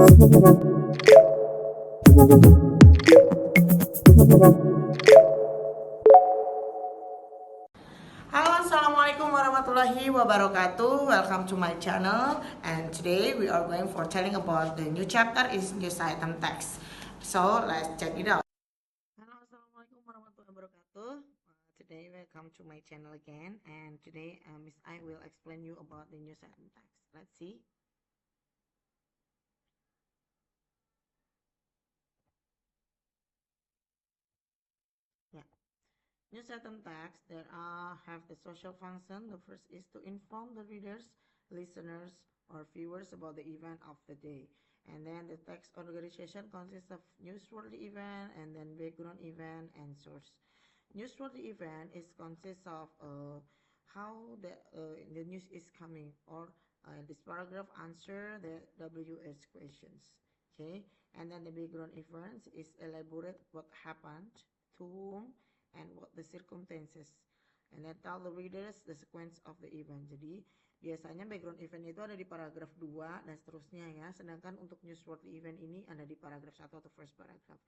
Halo, assalamualaikum warahmatullahi wabarakatuh. Welcome to my channel, and today we are going for telling about the new chapter is news item text. So let's check it out. Halo, assalamualaikum warahmatullahi wabarakatuh. Today welcome to my channel again, and today Miss I will explain you about the news item text. Let's see. Yeah. News item text that have the social function. The first is to inform the readers, listeners, or viewers about the event of the day. And then the text organization consists of newsworthy event and then background event and source. Newsworthy event is consists of how the news is coming, or this paragraph answer the WS questions. Okay, and then the background events is elaborate what happened, to whom, and what the circumstances, and then tell the readers the sequence of the event. Jadi biasanya background event itu ada di paragraf 2 dan seterusnya ya, sedangkan untuk newsworthy event ini ada di paragraf 1 atau first paragraph.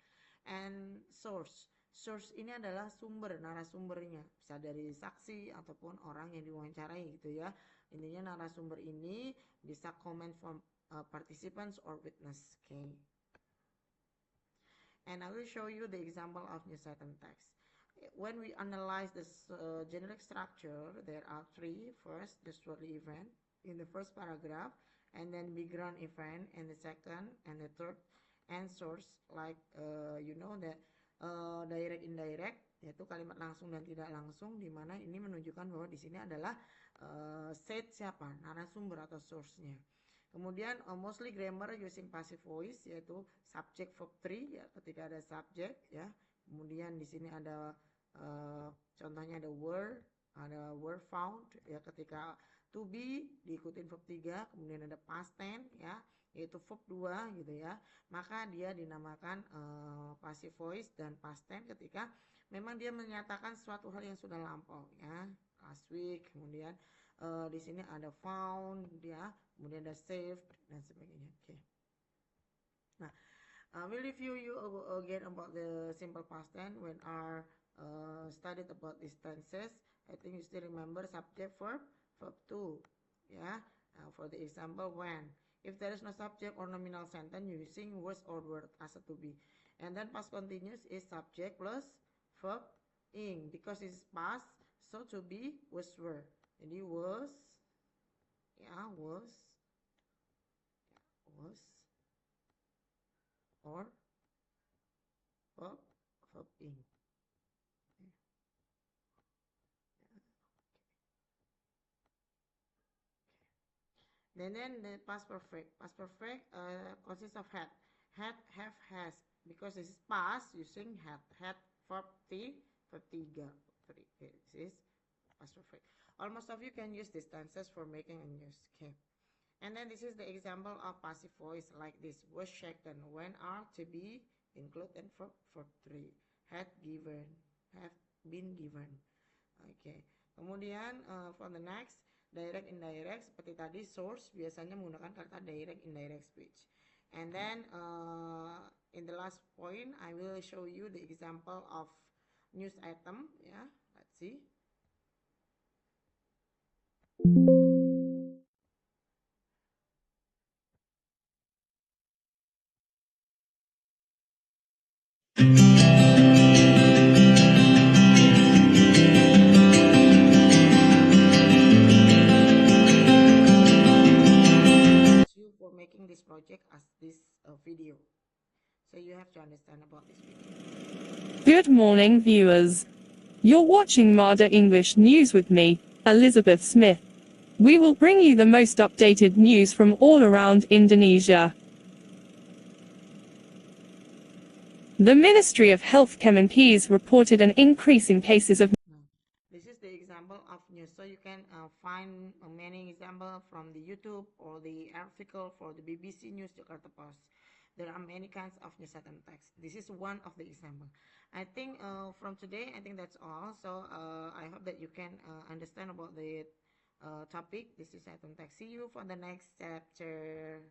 And source ini adalah sumber, narasumbernya, bisa dari saksi ataupun orang yang diwawancarai gitu ya. Intinya narasumber ini bisa comment from participants or witness. Okay, and I will show you the example of news item text. When we analyze this generic structure, there are three. First, the story event in the first paragraph, and then background event in the second, and the third, and source, like you know that direct indirect, yaitu kalimat langsung dan tidak langsung, di mana ini menunjukkan bahwa di sini adalah said siapa, narasumber atau source-nya. Kemudian mostly grammar using passive voice, yaitu subject verb 3 ya, ketika ada subject ya. Kemudian di sini ada contohnya ada word found ya, ketika to be diikutin verb 3, kemudian ada past tense ya, yaitu verb 2 gitu ya. Maka dia dinamakan passive voice dan past tense ketika memang dia menyatakan suatu hal yang sudah lampau ya, last week. Kemudian di sini ada found ya, kemudian ada saved dan sebagainya. Oke. Nah, we'll review you again about the simple past tense when our studied about these tenses. I think you still remember subject verb 2 ya. For the example, when, if there is no subject or nominal sentence using was or were as a to be, and then past continuous is subject plus verb ing, because it's past, so to be was were. Jadi was ya, was or verb ing. Then the past perfect consists of had, have, has, because this is past using had verb 3, verb 3. This is past perfect. Almost of you can use these tenses for making a news. Okay. And then this is the example of passive voice like this: was shaken, when, are, to be, include, and verb 3. Had given, have been given. Okay. Kemudian for the next, direct indirect, seperti tadi source biasanya menggunakan kata direct indirect speech. And then in the last point I will show you the example of news item ya. Let's see. For making this project as this video, so you have to understand about this video. Good morning, viewers. You're watching Marder English News with me, Elizabeth Smith. We will bring you the most updated news from all around Indonesia. The Ministry of Health Kemenkes reported an increase in cases of. This is the example of news, so you can find many examples from the YouTube or the article for the BBC News Jakarta Post. There are many kinds of news item text. This is one of the example. I think from today, I think that's all. So I hope that you can understand about the topic. This is item text. See you for the next chapter.